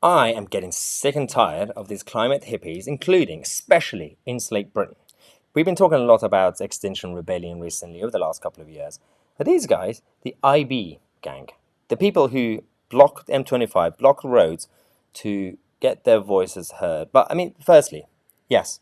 I am getting sick and tired of these climate hippies, including especially Insulate Britain. We've been talking a lot about Extinction Rebellion recently over the last couple of years. But these guys, the IB gang, the people who block M25, block roads to get their voices heard. But I mean, firstly, yes,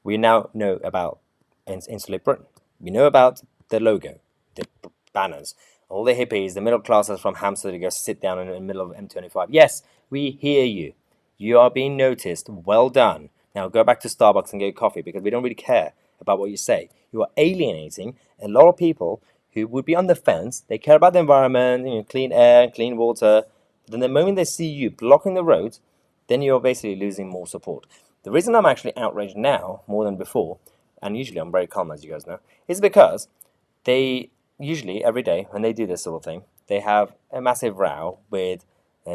we now know about Insulate Britain. We know about the logo, the banners, all the hippies, the middle classes from Hampstead to go sit down in the middle of M25. Yes, we hear you. You are being noticed. Well done. Now go back to Starbucks and get coffee because we don't really care about what you say. You are alienating a lot of people who would be on the fence. They care about the environment, clean air, clean water. But then the moment they see you blocking the roads, then you're basically losing more support. The reason I'm actually outraged now more than before, and usually I'm very calm as you guys know, is because they usually every day when they do this sort of thing, they have a massive row with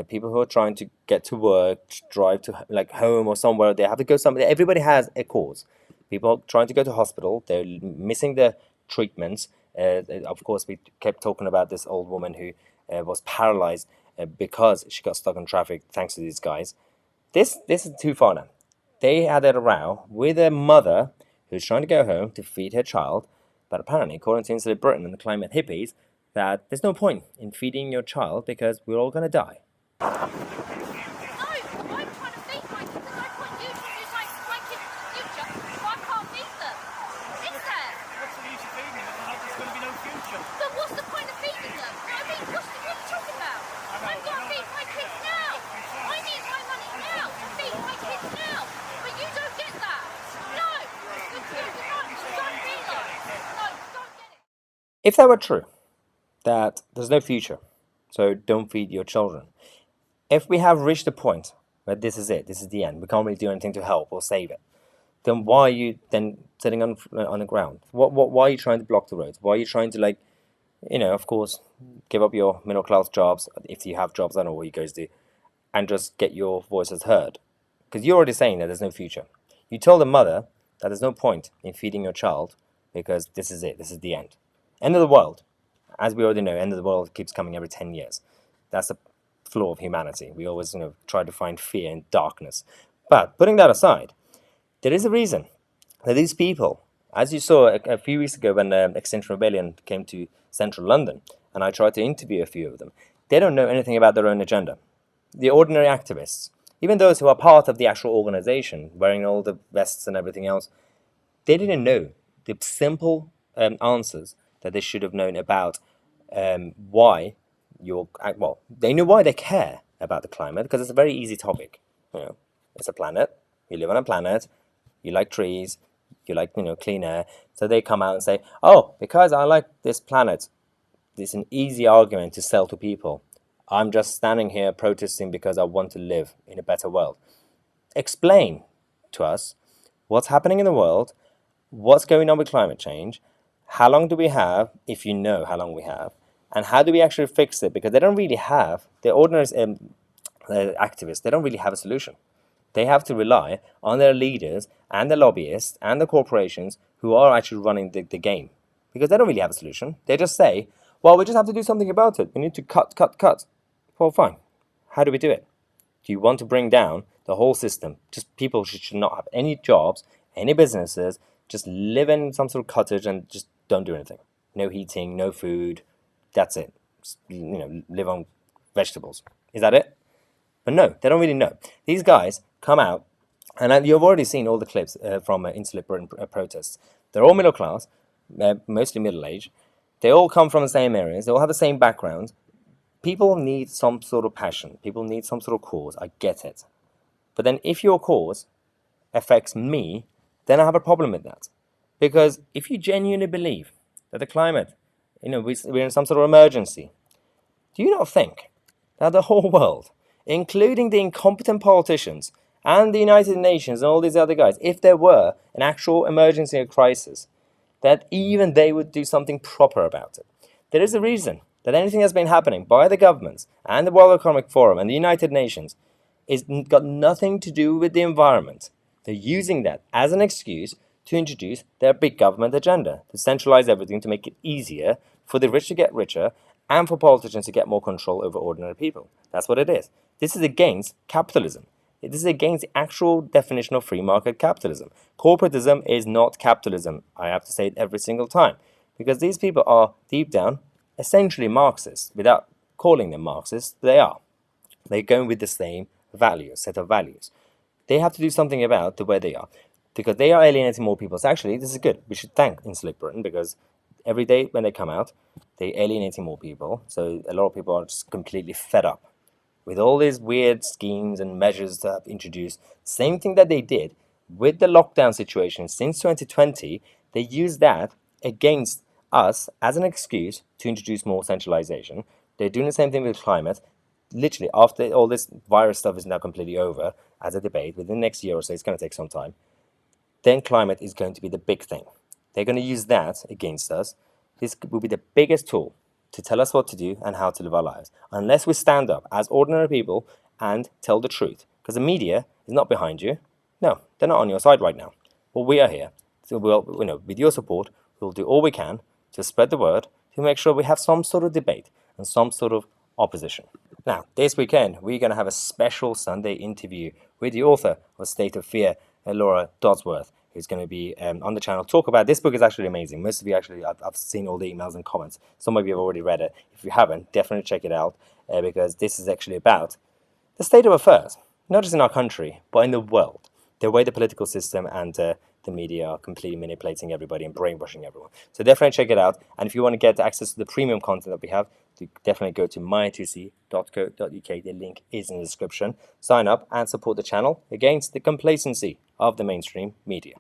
people who are trying to get to work, drive to like home or somewhere. They have to go somewhere. Everybody has a cause. People trying to go to hospital. They're missing the treatments. Of course, we kept talking about this old woman who was paralyzed because she got stuck in traffic thanks to these guys. This is too far now. They had a row with a mother who's trying to go home to feed her child. But apparently, according to Insulate Britain and the climate hippies, that there's no point in feeding your child because we're all going to die. No, I'm trying to feed my kids and I want you to use my kids' future, so I can't feed them. Is there? What's the use of feeding them if there's going to be no future? But what's the point of feeding them? I mean, what are you talking about? I've got to feed my kids now. I need my money now to feed my kids now. But you don't get that. No, you don't realise. No, don't get it. If that were true, that there's no future, so don't feed your children. If we have reached a point where this is it, this is the end, we can't really do anything to help or save it, then why are you then sitting on the ground? Why are you trying to block the roads? Why are you trying to, of course, give up your middle class jobs, if you have jobs, I don't know what you guys do, and just get your voices heard? Because you're already saying that there's no future. You told the mother that there's no point in feeding your child because this is it, this is the end. End of the world. As we already know, end of the world keeps coming every 10 years. That's the flaw of humanity. We always try to find fear in darkness. But putting that aside, there is a reason that these people, as you saw a few weeks ago when Extinction Rebellion came to central London, and I tried to interview a few of them, they don't know anything about their own agenda. The ordinary activists, even those who are part of the actual organization, wearing all the vests and everything else, they didn't know the simple answers that they should have known about why they know why they care about the climate, because it's a very easy topic. It's a planet. You live on a planet. You like trees. You like clean air. So they come out and say, "Oh, because I like this planet." It's an easy argument to sell to people. I'm just standing here protesting because I want to live in a better world. Explain to us what's happening in the world, what's going on with climate change, how long do we have, if you know how long we have, and how do we actually fix it? Because they don't really have, the ordinary activists, they don't really have a solution. They have to rely on their leaders and the lobbyists and the corporations who are actually running the game. Because they don't really have a solution. They just say, well, we just have to do something about it. We need to cut. Well, fine. How do we do it? Do you want to bring down the whole system? Just people should not have any jobs, any businesses, just live in some sort of cottage and just don't do anything. No heating, no food. That's it. Just, live on vegetables. Is that it? But no, they don't really know. These guys come out, and you've already seen all the clips from Insulate Britain protests. They're all middle class, mostly middle age. They all come from the same areas. They all have the same backgrounds. People need some sort of passion. People need some sort of cause. I get it. But then if your cause affects me, then I have a problem with that. Because if you genuinely believe that the climate, we're in some sort of emergency, do you not think that the whole world, including the incompetent politicians and the United Nations and all these other guys, if there were an actual emergency or crisis, that even they would do something proper about it? There is a reason that anything that's been happening by the governments and the World Economic Forum and the United Nations is got nothing to do with the environment. They're using that as an excuse to introduce their big government agenda, to centralize everything, to make it easier for the rich to get richer and for politicians to get more control over ordinary people. That's what it is. This is against capitalism. This is against the actual definition of free market capitalism. Corporatism is not capitalism. I have to say it every single time. Because these people are, deep down, essentially Marxists. Without calling them Marxists, they are. They're going with the same values, set of values. They have to do something about the way they are. Because they are alienating more people. So actually, this is good. We should thank Insulate Britain because every day when they come out, they're alienating more people. So a lot of people are just completely fed up with all these weird schemes and measures that have introduced. Same thing that they did with the lockdown situation since 2020, they used that against us as an excuse to introduce more centralization. They're doing the same thing with climate. Literally, after all this virus stuff is now completely over as a debate, within the next year or so, it's going to take some time, then climate is going to be the big thing. They're going to use that against us. This will be the biggest tool to tell us what to do and how to live our lives, unless we stand up as ordinary people and tell the truth. Because the media is not behind you. No, they're not on your side right now. But we are here. So with your support, we'll do all we can to spread the word, to make sure we have some sort of debate and some sort of opposition. Now, this weekend, we're going to have a special Sunday interview with the author of State of Fear, Laura Dodsworth, who's going to be on the channel. Talk about this book is actually amazing. Most of you actually, I've seen all the emails and comments. Some of you have already read it. If you haven't, definitely check it out because this is actually about the state of affairs, not just in our country, but in the world. The way the political system and the media are completely manipulating everybody and brainwashing everyone. So definitely check it out. And if you want to get access to the premium content that we have, definitely go to mytousi.co.uk. The link is in the description. Sign up and support the channel against the complacency of the mainstream media.